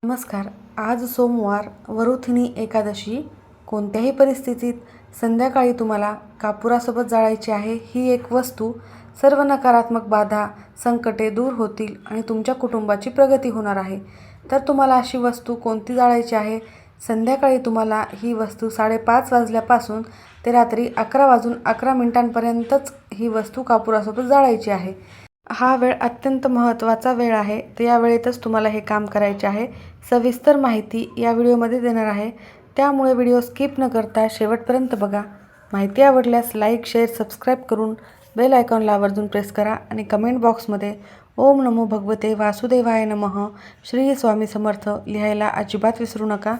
नमस्कार. आज सोमवार वरुथिनी एकादशी. कोणत्याही परिस्थितीत संध्याकाळी तुम्हाला कापुरासोबत जाळायची आहे. ही एक वस्तू सर्व नकारात्मक बाधा, संकटे दूर होतील आणि तुमच्या कुटुंबाची प्रगती होणार आहे. तर तुम्हाला अशी वस्तू कोणती जाळायची आहे? संध्याकाळी तुम्हाला ही वस्तू 5:30 वाजल्यापासून ते रात्री 11:11 ही वस्तू कापुरासोबत जाळायची आहे. हा वेळ अत्यंत महत्त्वाचा वेळ आहे. तर या वेळेतच तुम्हाला हे काम करायचे आहे. सविस्तर माहिती या व्हिडिओमध्ये देणार आहे, त्यामुळे व्हिडिओ स्किप न करता शेवटपर्यंत बघा. माहिती आवडल्यास लाईक, शेअर, सबस्क्राईब करून बेल आयकॉनला आवर्जून प्रेस करा आणि कमेंट बॉक्समध्ये ओम नमो भगवते वासुदेवाय नमः, श्री स्वामी समर्थ लिहायला अजिबात विसरू नका.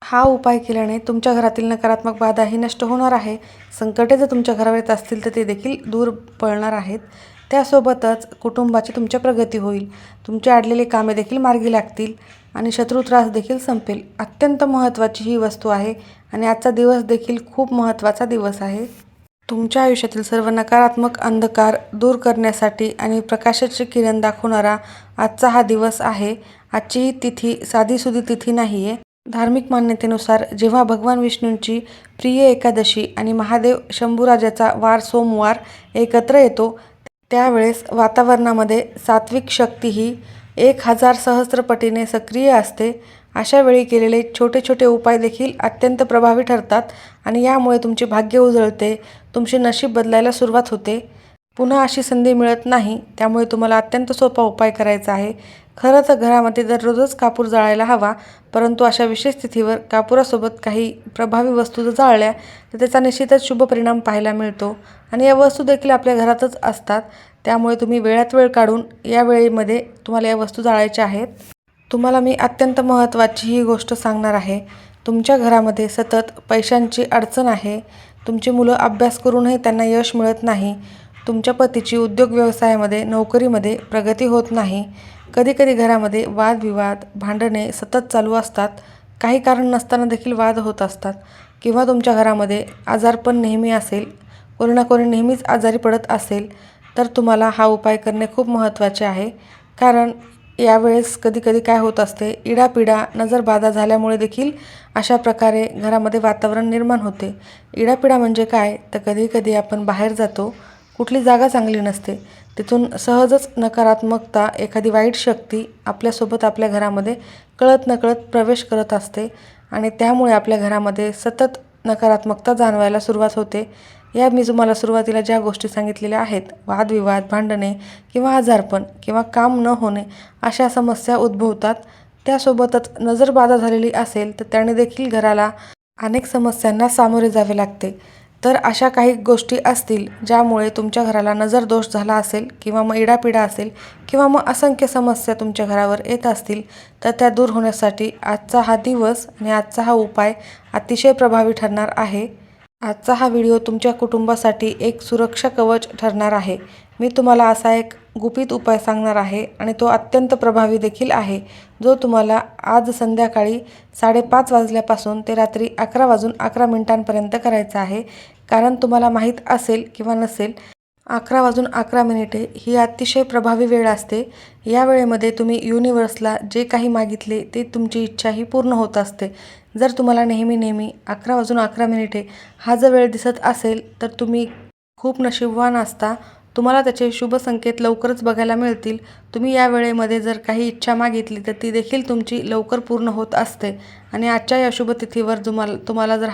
हा उपाय केल्याने तुमच्या घरातील नकारात्मक बाधाही नष्ट होणार आहे. संकटे जर तुमच्या घरावर येत असतील तर ते देखील दूर पळणार आहेत. त्यासोबतच कुटुंबाची तुमच्या प्रगती होईल. तुमचे अडलेले कामे देखील मार्गी लागतील आणि शत्रू त्रास देखील संपेल. अत्यंत महत्त्वाची ही वस्तू आहे आणि आजचा दिवस देखील खूप महत्त्वाचा दिवस आहे. तुमच्या आयुष्यातील सर्व नकारात्मक अंधकार दूर करण्यासाठी आणि प्रकाशाचे किरण दाखवणारा आजचा हा दिवस आहे. आजची ही तिथी साधीसुधी तिथी नाही आहे. धार्मिक मान्यतेनुसार जेव्हा भगवान विष्णूंची प्रिय एकादशी आणि महादेव शंभूराजाचा वार सोमवार एकत्र येतो, त्यावेळेस वातावरणामध्ये सात्विक शक्ती ही 1000 सहस्त्रपटीने सक्रिय असते. अशा वेळी केलेले छोटे छोटे उपाय देखील अत्यंत प्रभावी ठरतात आणि यामुळे तुमचे भाग्य उजळते, तुमचे नशीब बदलायला सुरुवात होते. पुन्हा अशी संधी मिळत नाही, त्यामुळे तुम्हाला अत्यंत सोपा उपाय करायचा आहे. खरं तर घरामध्ये दररोजच कापूर जाळायला हवा, परंतु अशा विशेष तिथीवर कापुरासोबत काही प्रभावी वस्तू जर जाळल्या तर त्याचा निश्चितच शुभ परिणाम पाहायला मिळतो आणि या वस्तू देखील आपल्या घरातच असतात. त्यामुळे तुम्ही वेळात वेळ काढून या वेळेमध्ये तुम्हाला या वस्तू जाळायच्या आहेत. तुम्हाला मी अत्यंत महत्त्वाची ही गोष्ट सांगणार आहे. तुमच्या घरामध्ये सतत पैशांची अडचण आहे. तुमची मुलं अभ्यास करूनही त्यांना यश मिळत नाही. तुमच्या पतीची उद्योग व्यवसायामध्ये, नोकरीमध्ये प्रगती होत नाही. कधीकधी घरामध्ये वादविवाद, भांडणे सतत चालू असतात. काही कारण नसताना देखील वाद होत असतात. किंवा तुमच्या घरामध्ये आजारपण नेहमी असेल, कोणी ना कोणी नेहमीच आजारी पडत असेल, तर तुम्हाला हा उपाय करणे खूप महत्त्वाचे आहे. कारण यावेळेस कधीकधी काय होत असते, इडापिडा, नजरबाधा झाल्यामुळे देखील अशा प्रकारे घरामध्ये वातावरण निर्माण होते. इडापिडा म्हणजे काय, तर कधीकधी आपण बाहेर जातो, कुठली जागा चांगली नसते, तिथून सहजच नकारात्मकता, एखादी वाईट शक्ती आपल्यासोबत आपल्या घरामध्ये कळत नकळत प्रवेश करत असते आणि त्यामुळे आपल्या घरामध्ये सतत नकारात्मकता जाणवायला सुरुवात होते. या मी तुम्हाला सुरुवातीला ज्या गोष्टी सांगितलेल्या आहेत, वादविवाद, भांडणे किंवा आजारपण किंवा काम न होणे, अशा समस्या उद्भवतात. त्यासोबतच नजरबाधा झालेली असेल तर त्याने देखील घराला अनेक समस्यांना सामोरे जावे लागते. तर अशा काही गोष्टी असतील ज्यामुळे तुमच्या घराला नजरदोष झाला असेल किंवा मग इडापिडा असेल किंवा मग असंख्य समस्या तुमच्या घरावर येत असतील, तर त्या दूर होण्यासाठी आजचा हा दिवस आणि आजचा हा उपाय अतिशय प्रभावी ठरणार आहे. आजचा हा व्हिडिओ तुमच्या कुटुंबासाठी एक सुरक्षा कवच ठरणार आहे. मी तुम्हाला असा एक गुपित उपाय सांगणार आहे आणि तो अत्यंत प्रभावी देखील आहे, जो तुम्हाला आज संध्याकाळी 5:30 वाजल्यापासून ते रात्री 11:11 करायचा आहे. कारण तुम्हाला माहीत असेल किंवा नसेल, 11:11 ही अतिशय प्रभावी वेळ असते. या वेळेमध्ये तुम्ही युनिवर्सला जे काही मागितले ते तुमची इच्छा ही पूर्ण होत असते. जर तुम्हाला नेहमी 11:11 हा जर वेळ दिसत असेल तर तुम्ही खूप नशीबवान असता. तुम्हाला त्याचे शुभ संकेत लवकरच बघायला मिळतील. तुम्ही या वेळेमध्ये जर काही इच्छा मागितली तर ती देखील तुमची लवकर पूर्ण होत असते आणि आजच्या या शुभ तिथीवर तुम्हाला जर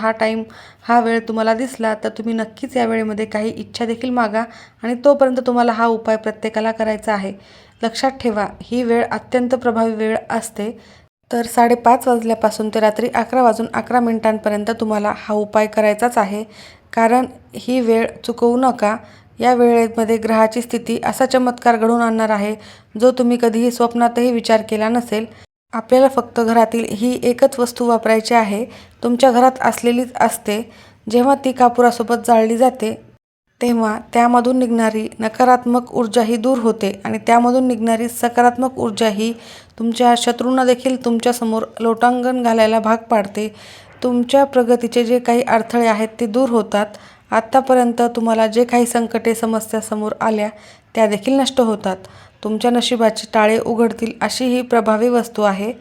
हा वेळ तुम्हाला दिसला तर तुम्ही नक्कीच या वेळेमध्ये काही इच्छा देखील मागा आणि तोपर्यंत तुम्हाला हा उपाय प्रत्येकाला करायचा आहे. लक्षात ठेवा, ही वेळ अत्यंत प्रभावी वेळ असते. तर 5:30 वाजल्यापासून ते रात्री 11:11 तुम्हाला हा उपाय करायचाच आहे. कारण ही वेळ चुकवू नका. या वेळेमध्ये ग्रहाची स्थिती असा चमत्कार घडवून आणणार आहे, जो तुम्ही कधीही स्वप्नातही विचार केला नसेल. आपल्याला फक्त घरातील ही एकच वस्तू वापरायची आहे, तुमच्या घरात असलेलीच असते. जेव्हा ती कापुरासोबत जाळली जाते, तेव्हा त्यामधून निघणारी नकारात्मक ऊर्जा ही दूर होते आणि त्यामधून निघणारी सकारात्मक ऊर्जा ही तुमच्या शत्रूंना देखील तुमच्यासमोर लोटांगण घालायला भाग पाडते. तुमच्या प्रगतीचे जे काही अडथळे आहेत ते दूर होतात. आत्तापर्यंत तुम्हाला जे काही संकटे, समस्या समोर आल्या त्या देखील नष्ट होतात. तुमच्या नशिबाचे टाळे उघडतील अशी ही प्रभावी वस्तू आहे.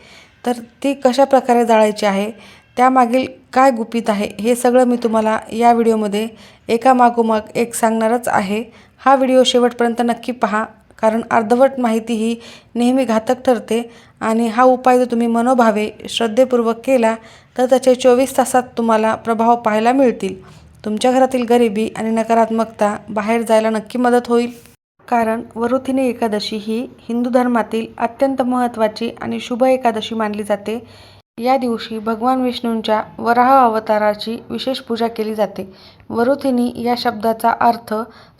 तर ती कशा प्रकारे जाळायची आहे, त्यामागील काय गुपित आहे, हे सगळं मी तुम्हाला या व्हिडिओमध्ये एकामागोमाग एक सांगणारच आहे. हा व्हिडिओ शेवटपर्यंत नक्की पहा, कारण अर्धवट माहिती ही नेहमी घातक ठरते. आणि हा उपाय जर तुम्ही मनोभावे श्रद्धेपूर्वक केला तर त्याचे 24 तासात तुम्हाला प्रभाव पाहायला मिळतील. तुमच्या घरातील गरिबी आणि नकारात्मकता बाहेर जायला नक्की मदत होईल. कारण वरुथिनी एकादशी ही हिंदू धर्मातील अत्यंत महत्त्वाची आणि शुभ एकादशी मानली जाते. या दिवशी भगवान विष्णूंच्या वराह अवताराची विशेष पूजा केली जाते. वरुथिनी या शब्दाचा अर्थ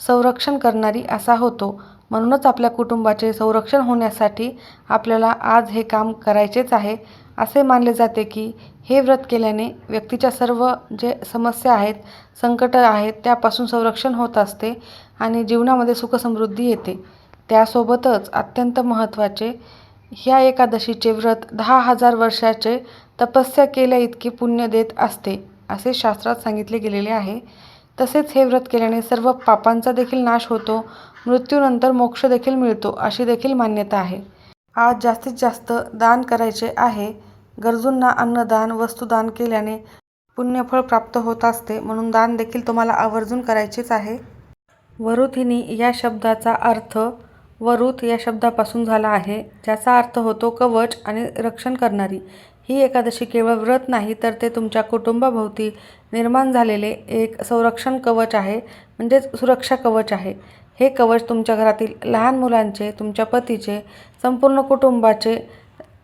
संरक्षण करणारी असा होतो. म्हणूनच आपल्या कुटुंबाचे संरक्षण होण्यासाठी आपल्याला आज हे काम करायचेच आहे. असे मानले जाते की हे व्रत केल्याने व्यक्तीच्या सर्व जे समस्या आहेत, संकट आहेत, त्यापासून संरक्षण होत असते आणि जीवनामध्ये सुखसमृद्धी येते. त्यासोबतच अत्यंत महत्त्वाचे, ह्या एकादशीचे व्रत 10,000 वर्षाचे तपस्या केल्या इतके पुण्य देत असते, असे शास्त्रात सांगितले गेलेले आहे. तसेच हे व्रत केल्याने सर्व पापांचा देखील नाश होतो, मृत्यूनंतर मोक्ष देखील मिळतो, अशी देखील मान्यता आहे. आज जास्तीत जास्त दान करायचे आहे. गरजूंना अन्नदान, वस्तुदान केल्याने पुण्यफळ प्राप्त होत असते, म्हणून दान देखील तुम्हाला आवर्जून करायचेच आहे. वरुथिनी या शब्दाचा अर्थ वरुथ या शब्दापासून झाला आहे, ज्याचा अर्थ होतो कवच आणि रक्षण करणारी. ही एकादशी केवळ व्रत नाही, तर ते तुमच्या कुटुंबाभोवती निर्माण झालेले एक संरक्षण कवच आहे, म्हणजेच सुरक्षा कवच आहे. हे कवच तुमच्या घरातील लहान मुलांचे, तुमच्या पतीचे, संपूर्ण कुटुंबाचे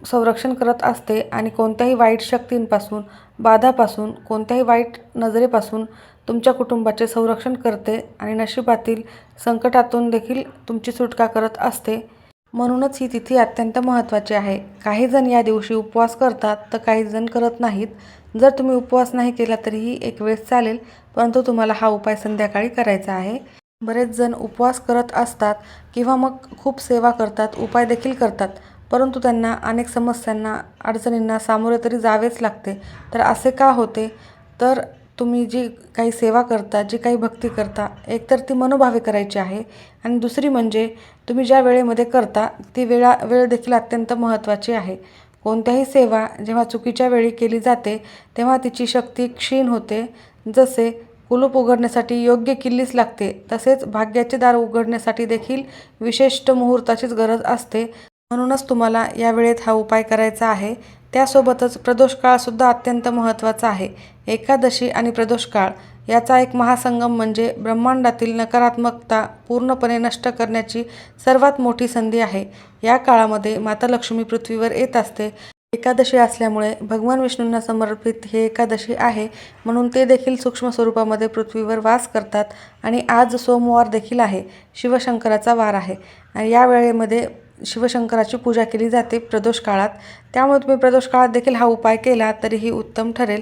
संरक्षण करत असते आणि कोणत्याही वाईट शक्तींपासून, बाधापासून, कोणत्याही वाईट नजरेपासून तुमच्या कुटुंबाचे संरक्षण करते आणि नशिबातील संकटातून देखील तुमची सुटका करत असते. म्हणूनच ही तिथी अत्यंत महत्त्वाची आहे. काही जण या दिवशी उपवास करतात, तर काही जण करत नाहीत. जर तुम्ही उपवास नाही केला तरीही एक वेळेस चालेल, परंतु तुम्हाला हा उपाय संध्याकाळी करायचा आहे. बरेच जण उपवास करत असतात किंवा मग खूप सेवा करतात, उपाय देखील करतात, परंतु त्यांना अनेक समस्यांना, अडचणींना सामोरे तरी जावेच लागते. तर असे का होते? तर तुम्ही जी काही सेवा करता, जी काही भक्ती करता, एकतर ती मनोभावे करायची आहे आणि दुसरी म्हणजे तुम्ही ज्या वेळेमध्ये करता ती वेळ देखील अत्यंत महत्त्वाची आहे. कोणत्याही सेवा जेव्हा चुकीच्या वेळी केली जाते तेव्हा तिची शक्ती क्षीण होते. जसे कुलूप उघडण्यासाठी योग्य किल्लीच लागते, तसेच भाग्याचे दार उघडण्यासाठी देखील विशिष्ट मुहूर्ताचीच गरज असते. म्हणूनच तुम्हाला या वेळेत हा उपाय करायचा आहे. त्यासोबतच प्रदोषकाळसुद्धा अत्यंत महत्त्वाचा आहे. एकादशी आणि प्रदोषकाळ याचा एक महासंगम म्हणजे ब्रह्मांडातील नकारात्मकता पूर्णपणे नष्ट करण्याची सर्वात मोठी संधी आहे. या काळामध्ये माता लक्ष्मी पृथ्वीवर येत असते. एकादशी असल्यामुळे भगवान विष्णूंना समर्पित हे एकादशी आहे, म्हणून ते देखील सूक्ष्म स्वरूपामध्ये पृथ्वीवर वास करतात. आणि आज सोमवार देखील आहे, शिवशंकराचा वार आहे आणि या वेळेमध्ये शिवशंकराची पूजा केली जाते प्रदोष काळात. त्यामुळे तुम्ही प्रदोष काळात देखील हा उपाय केला तरीही उत्तम ठरेल.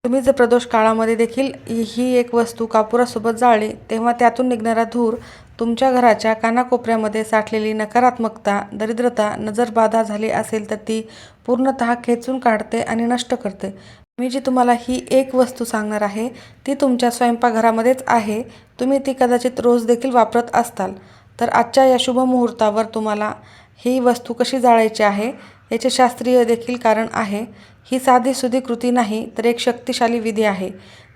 तुम्ही जर प्रदोष काळामध्ये देखील ही एक वस्तू कापुरासोबत जाळली, तेव्हा त्यातून निघणारा धूर तुमच्या घराच्या कानाकोपऱ्यामध्ये साठलेली नकारात्मकता, दरिद्रता, नजरबाधा झाली असेल तर ती पूर्णतः खेचून काढते आणि नष्ट करते. मी जी तुम्हाला ही एक वस्तू सांगणार आहे ती तुमच्या स्वयंपाकघरामध्येच आहे. तुम्ही ती कदाचित रोज देखील वापरत असाल. तर आजच्या या शुभ मुहूर्तावर तुम्हाला ही वस्तू कशी जाळायची आहे याचे शास्त्रीय देखील कारण आहे. ही साधीसुधी कृती नाही, तर एक शक्तिशाली विधी आहे.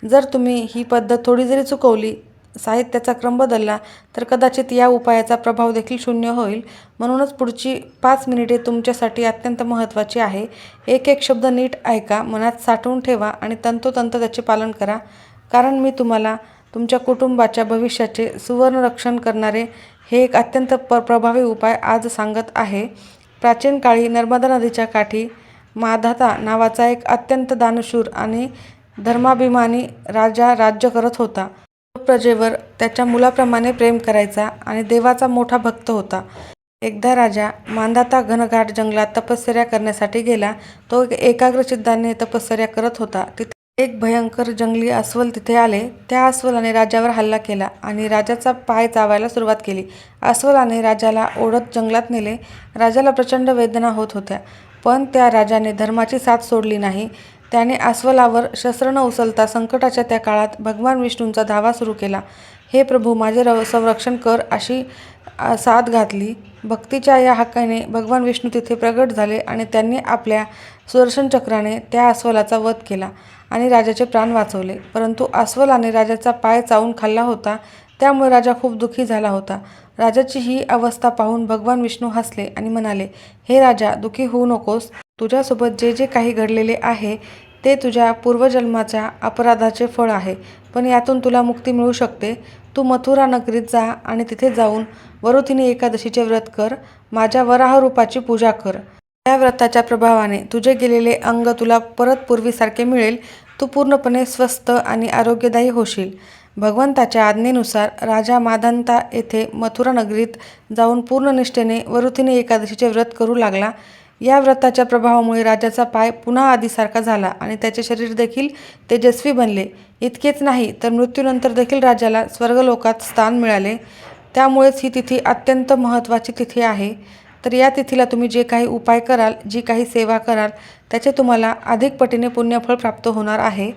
जर तुम्ही ही पद्धत थोडी जरी चुकवली, साहित्याचा क्रम बदलला, तर कदाचित या उपायाचा प्रभाव देखील शून्य होईल. म्हणूनच पुढची 5 मिनिटे तुमच्यासाठी अत्यंत महत्त्वाची आहे. एक एक शब्द नीट ऐका, मनात साठवून ठेवा आणि तंतोतंत त्याचे पालन करा. कारण मी तुम्हाला तुमच्या कुटुंबाच्या भविष्याचे सुवर्णरक्षण करणारे हे एक अत्यंत प्रभावी उपाय आज सांगत आहे. प्राचीन काळी नर्मदा नदीच्या काठी माधाता नावाचा एक अत्यंत दानशूर आणि धर्माभिमानी राजा राज्य करत होता. तो प्रजेवर त्याच्या मुलाप्रमाणे प्रेम करायचा आणि देवाचा मोठा भक्त होता. एकदा राजा मांधाता घनघाट जंगलात तपश्चर्या करण्यासाठी गेला. तो एकाग्र चित्ताने तपश्चर्या करत होता. तिथे एक भयंकर जंगली अस्वल तिथे आले. त्या अस्वलाने राजावर हल्ला केला आणि राजाचा पाय चावायला सुरुवात केली. अस्वलाने राजाला ओढत जंगलात नेले. राजाला प्रचंड वेदना होत होत्या, पण त्या राजाने धर्माची साथ सोडली नाही. त्याने अस्वलावर शस्त्र न उचलता संकटाच्या त्या काळात भगवान विष्णूंचा धावा सुरू केला. हे प्रभू, माझे संरक्षण कर, अशी साथ घातली. भक्तीच्या या हक्काने भगवान विष्णू तिथे प्रगट झाले आणि त्यांनी आपल्या सुदर्शन चक्राने त्या अस्वलाचा वध केला आणि राजाचे प्राण वाचवले. परंतु अस्वलाने राजाचा पाय चावून खाल्ला होता, त्यामुळे राजा खूप दुःखी झाला होता. राजाची ही अवस्था पाहून भगवान विष्णू हसले आणि म्हणाले, हे राजा, दुःखी होऊ नकोस. तुझ्यासोबत जे जे काही घडलेले आहे ते तुझ्या पूर्वजन्माच्या अपराधाचे फळ आहे, पण यातून तुला मुक्ती मिळू शकते. तू मथुरा नगरीत जा आणि तिथे जाऊन वरुथिनी एकादशीचे व्रत कर. माझ्या वराह रूपाची पूजा कर. या व्रताच्या प्रभावाने तुझे गेलेले अंग तुला परत पूर्वीसारखे मिळेल. तू पूर्णपणे स्वस्थ आणि आरोग्यदायी होशील. भगवंताच्या आज्ञेनुसार राजा माधांता येथे मथुरा नगरीत जाऊन पूर्ण निष्ठेने वरुथिनी एकादशीचे व्रत करू लागला. या व्रताच्या प्रभावामुळे राजाचा पाय पुन्हा आधीसारखा झाला आणि त्याचे शरीर देखील तेजस्वी बनले. इतकेच नाही तर मृत्यूनंतर देखील राजाला स्वर्गलोकात स्थान मिळाले. त्यामुळेच ही तिथी अत्यंत महत्त्वाची तिथी आहे. तर या तिथीला तुम्ही जे काही उपाय कराल, जी काही सेवा कराल, त्याचे तुम्हाला अधिक पटीने पुण्यफळ प्राप्त होणार आहे.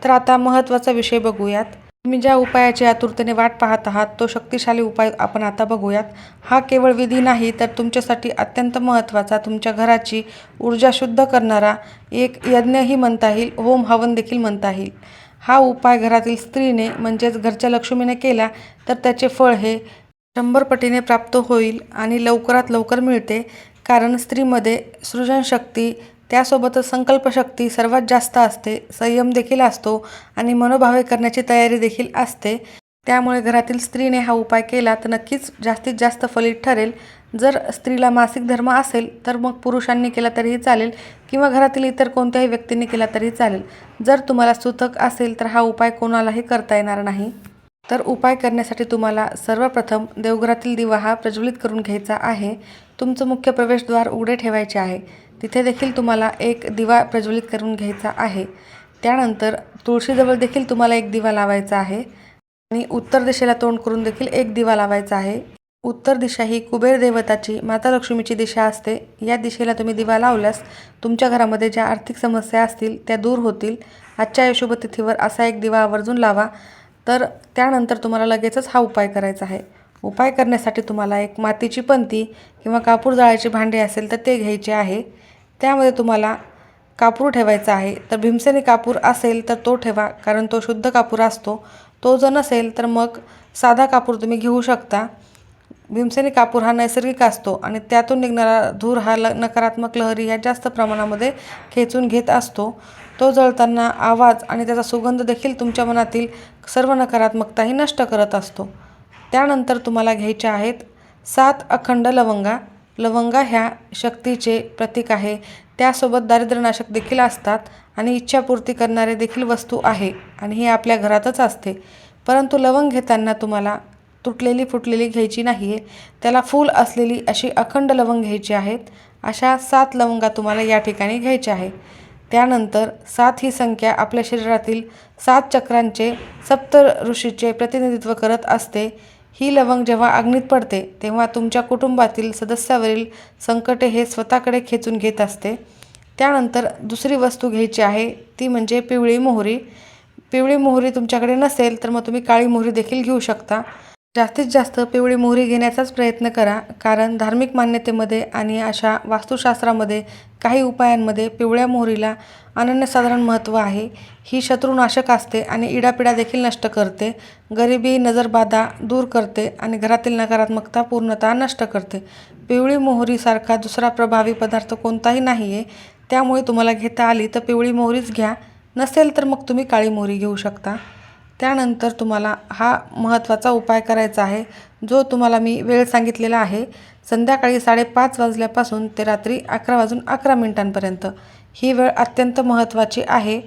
तर आता महत्त्वाचा विषय बघूयात. तुम्ही ज्या उपायाची आतुरतेने वाट पाहत आहात तो शक्तिशाली उपाय आपण आता बघूयात. हा केवळ विधी नाही तर तुमच्यासाठी अत्यंत महत्त्वाचा, तुमच्या घराची ऊर्जा शुद्ध करणारा एक यज्ञही म्हणता येईल, होम हवन देखील म्हणता येईल. हा उपाय घरातील स्त्रीने म्हणजेच घरच्या लक्ष्मीने केला तर त्याचे फळ हे 100 पटीने प्राप्त होईल आणि लवकरात लवकर मिळते. कारण स्त्रीमध्ये सृजनशक्ती, त्यासोबतच संकल्पशक्ती सर्वात जास्त असते, संयम देखील असतो आणि मनोभावे करण्याची तयारी देखील असते. त्यामुळे घरातील स्त्रीने हा उपाय केला तर नक्कीच जास्तीत जास्त फलित ठरेल. जर स्त्रीला मासिक धर्म असेल तर मग पुरुषांनी केला तरीही चालेल किंवा घरातील इतर कोणत्याही व्यक्तींनी केला तरीही चालेल. जर तुम्हाला सूतक असेल तर हा उपाय कोणालाही करता येणार नाही. तर उपाय करण्यासाठी तुम्हाला सर्वप्रथम देवघरातील दिवा हा प्रज्वलित करून घ्यायचा आहे. तुमचं मुख्य प्रवेशद्वार उघडे ठेवायचे आहे. तिथे देखील तुम्हाला एक दिवा प्रज्वलित करून घ्यायचा आहे. त्यानंतर तुळशीजवळ देखील तुम्हाला एक दिवा लावायचा आहे आणि उत्तर दिशेला तोंड करून देखील एक दिवा लावायचा आहे. उत्तर दिशा ही कुबेर देवताची, माता लक्ष्मीची दिशा असते. या दिशेला तुम्ही दिवा लावल्यास तुमच्या घरामध्ये ज्या आर्थिक समस्या असतील त्या दूर होतील. आजच्या या शुभ तिथीवर असा एक दिवा आवर्जून लावा. तर त्यानंतर तुम्हाला लगेचच हा उपाय करायचा आहे. उपाय करण्यासाठी तुम्हाला एक मातीची पंती किंवा कापूर जाळायचे भांडे असेल तर ते घ्यायचे आहे. त्यामध्ये तुम्हाला कापूर ठेवायचा आहे. तर भीमसेनी कापूर असेल तर तो ठेवा, कारण तो शुद्ध कापूर असतो. तो जर नसेल तर मग साधा कापूर तुम्ही घेऊ शकता. भीमसेनी कापूर हा नैसर्गिक असतो आणि त्यातून निघणारा धूर हा नकारात्मक लहरी ह्या जास्त प्रमाणामध्ये खेचून घेत असतो. तो जळताना आवाज आणि त्याचा सुगंध देखील तुमच्या मनातील सर्व नकारात्मकताही नष्ट करत असतो. त्यानंतर तुम्हाला घ्यायच्या आहेत 7 अखंड लवंगा. लवंगा ह्या शक्तीचे प्रतीक आहे. त्यासोबत दारिद्र्यनाशक देखील असतात आणि इच्छापूर्ती करणारे देखील वस्तू आहे आणि हे आपल्या घरातच असते. परंतु लवंग घेताना तुम्हाला तुटलेली फुटलेली घ्यायची नाही आहे. त्याला फूल असलेली अशी अखंड लवंग घ्यायची आहेत. अशा 7 लवंगा तुम्हाला या ठिकाणी घ्यायच्या आहे. त्यानंतर 7 ही संख्या आपल्या शरीरातील 7 चक्रांचे, सप्त ऋषीचे प्रतिनिधित्व करत असते. ही लवंग जेव्हा अग्नीत पडते तेव्हा तुमच्या कुटुंबातील सदस्यावरील संकटे हे स्वतःकडे खेचून घेत असते. त्यानंतर दुसरी वस्तू घ्यायची आहे ती म्हणजे पिवळी मोहरी. पिवळी मोहरी तुमच्याकडे नसेल तर मग तुम्ही काळी मोहरी देखील घेऊ शकता. जास्तीत जास्त पिवळी मोहरी घेण्याचाच प्रयत्न करा, कारण धार्मिक मान्यतेमध्ये आणि अशा वास्तुशास्त्रामध्ये काही उपायांमध्ये पिवळ्या मोहरीला अनन्यसाधारण महत्त्व आहे. ही शत्रुनाशक असते आणि इडापिडा देखील नष्ट करते, गरिबी, नजरबाधा दूर करते आणि घरातील नकारात्मकता पूर्णतः नष्ट करते. पिवळी मोहरीसारखा दुसरा प्रभावी पदार्थ कोणताही नाही आहे. त्यामुळे तुम्हाला घेता आली तर पिवळी मोहरीच घ्या, नसेल तर मग तुम्ही काळी मोहरी घेऊ शकता. त्यानंतर तुम्हाला हा महत्त्वाचा उपाय करायचा आहे, जो तुम्हाला मी वेळ सांगितलेला आहे. संध्याकाळी 5:30 वाजल्यापासून ते रात्री 11:11 ही वेळ अत्यंत महत्त्वाची आहे.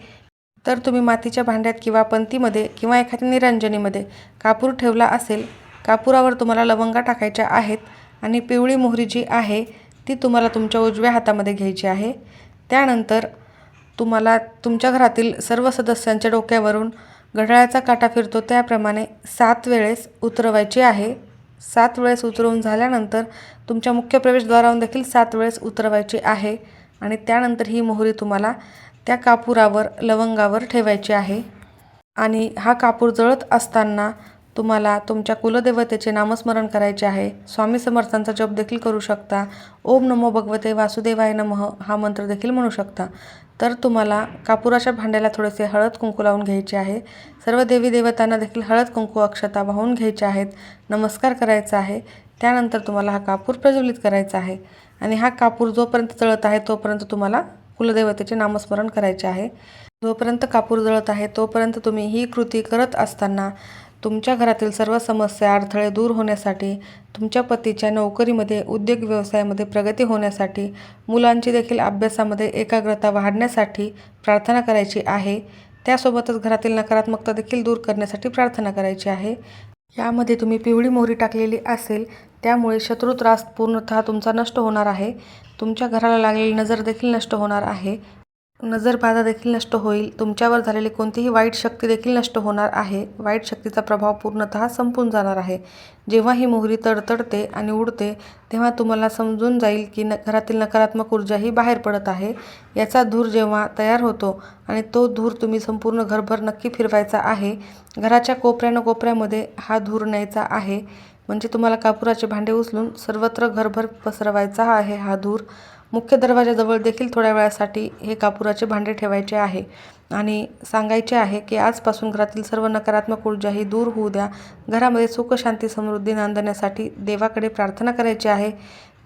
तर तुम्ही मातीच्या भांड्यात किंवा पंतीमध्ये किंवा एखाद्या निरंजनीमध्ये कापूर ठेवला असेल. कापुरावर तुम्हाला लवंगा टाकायच्या आहेत आणि पिवळी मोहरी जी आहे ती तुम्हाला तुमच्या उजव्या हातामध्ये घ्यायची आहे. त्यानंतर तुम्हाला तुमच्या घरातील सर्व सदस्यांच्या डोक्यावरून घड्याळाचा काटा फिरतो त्याप्रमाणे 7 वेळेस उतरवायची आहे. 7 वेळेस उतरवून झाल्यानंतर तुमच्या मुख्य प्रवेशद्वारावरून देखील 7 वेळेस उतरवायची आहे आणि त्यानंतर ही मोहरी तुम्हाला त्या कापुरावर, लवंगावर ठेवायची आहे. आणि हा कापूर जळत असताना तुम्हाला तुमच्या कुलदेवतेचे नामस्मरण करायचे आहे. स्वामी समर्थांचा जप देखील करू शकता. ओम नमो भगवते वासुदेवाय नमः हा मंत्र देखील म्हणू शकता. तर तुम्हाला कापुराच्या भांड्याला थोडेसे हळद कुंकू लावून घ्यायचे आहे. सर्व देवी देवतांना देखील हळद कुंकू अक्षता वाहून घ्यायच्या आहेत. नमस्कार करायचा आहे. त्यानंतर तुम्हाला हा कापूर प्रज्वलित करायचा आहे आणि हा कापूर जोपर्यंत जळत आहे तोपर्यंत तुम्हाला कुलदेवतेचे नामस्मरण करायचे आहे. जोपर्यंत कापूर जळत आहे तोपर्यंत तुम्ही ही कृती करत असताना तुमच्या घरातील सर्व समस्या अडथळे दूर होण्यासाठी, तुमच्या पतीच्या नोकरीमध्ये, उद्योग व्यवसायामध्ये प्रगती होण्यासाठी, मुलांची देखील अभ्यासामध्ये एकाग्रता वाढण्यासाठी प्रार्थना करायची आहे. त्यासोबतच घरातील नकारात्मकता देखील दूर करण्यासाठी प्रार्थना करायची आहे. यामध्ये तुम्ही पिवळी मोहरी टाकलेली असेल त्यामुळे शत्रू त्रास पूर्णतः तुमचा नष्ट होणार आहे. तुमच्या घराला लागलेली नजर देखील नष्ट होणार आहे. नजरबाधा देखील नष्ट होईल. तुमच्यावर झालेली कोणतीही वाईट शक्ती देखील नष्ट होणार आहे. वाईट शक्तीचा प्रभाव पूर्णतः संपून जाणार आहे. जेव्हा ही मोहरी तडतडते आणि उडते तेव्हा तुम्हाला समजून जाईल की घरातील नकारात्मक ऊर्जाही बाहेर पडत आहे. याचा धूर जेव्हा तयार होतो आणि तो धूर तुम्ही संपूर्ण घरभर नक्की फिरवायचा आहे. घराच्या कोपऱ्यामध्ये हा धूर न्यायचा आहे. म्हणजे तुम्हाला कापुराचे भांडे उचलून सर्वत्र घरभर पसरवायचा आहे हा धूर. मुख्य दरवाजाजवळ देखील थोड्या वेळासाठी हे कापुराचे भांडे ठेवायचे आहे आणि सांगायचे आहे की आजपासून घरातील सर्व नकारात्मक ऊर्जा ही दूर होऊ द्या. घरामध्ये सुख शांती समृद्धी नांदण्यासाठी देवाकडे प्रार्थना करायची आहे.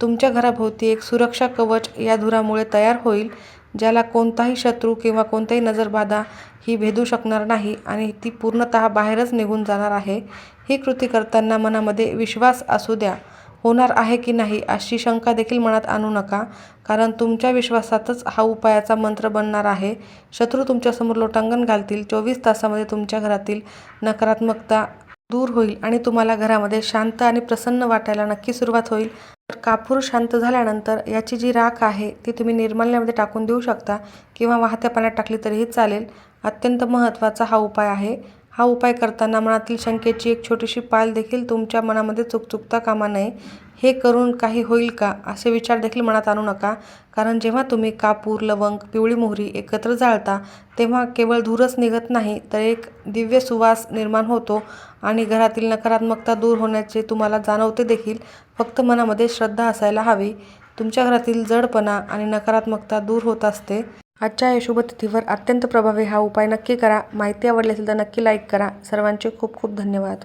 तुमच्या घराभोवती एक सुरक्षा कवच या धुरामुळे तयार होईल, ज्याला कोणताही शत्रू किंवा कोणताही नजरबाधा ही भेदू शकणार नाही आणि ती पूर्णतः बाहेरच निघून जाणार आहे. ही कृती करताना मनामध्ये विश्वास असू द्या. होणार आहे की नाही अशी शंका देखील मनात आणू नका, कारण तुमच्या विश्वासातच हा उपायाचा मंत्र बनणार आहे. शत्रू तुमच्यासमोर लोटांगण घालतील. 24 तासामध्ये तुमच्या घरातील नकारात्मकता दूर होईल आणि तुम्हाला घरामध्ये शांत आणि प्रसन्न वाटायला नक्की सुरुवात होईल. तर कापूर शांत झाल्यानंतर याची जी राख आहे ती तुम्ही निर्माल्यामध्ये टाकून देऊ शकता किंवा वाहत्या पाण्यात टाकली तरीही चालेल. अत्यंत महत्त्वाचा हा उपाय आहे. हा उपाय करताना मनातील शंकेची एक छोटीशी पाल देखील तुमच्या मनामध्ये चुकता कामा नये. हे करून काही होईल का असे विचार देखील मनात आणू नका, कारण जेव्हा तुम्ही कापूर, लवंग, पिवळी मोहरी एकत्र जाळता तेव्हा केवळ धूरच निघत नाही तर एक दिव्य सुवास निर्माण होतो आणि घरातील नकारात्मकता दूर होण्याचे तुम्हाला जाणवते देखील. फक्त मनामध्ये श्रद्धा असायला हवी. तुमच्या घरातील जडपणा आणि नकारात्मकता दूर होत असते. आजच्या या शुभ तिथीवर अत्यंत प्रभावी हा उपाय नक्की करा. माहिती आवडली असेल तर नक्की लाईक करा. सर्वांचे खूप खूप धन्यवाद.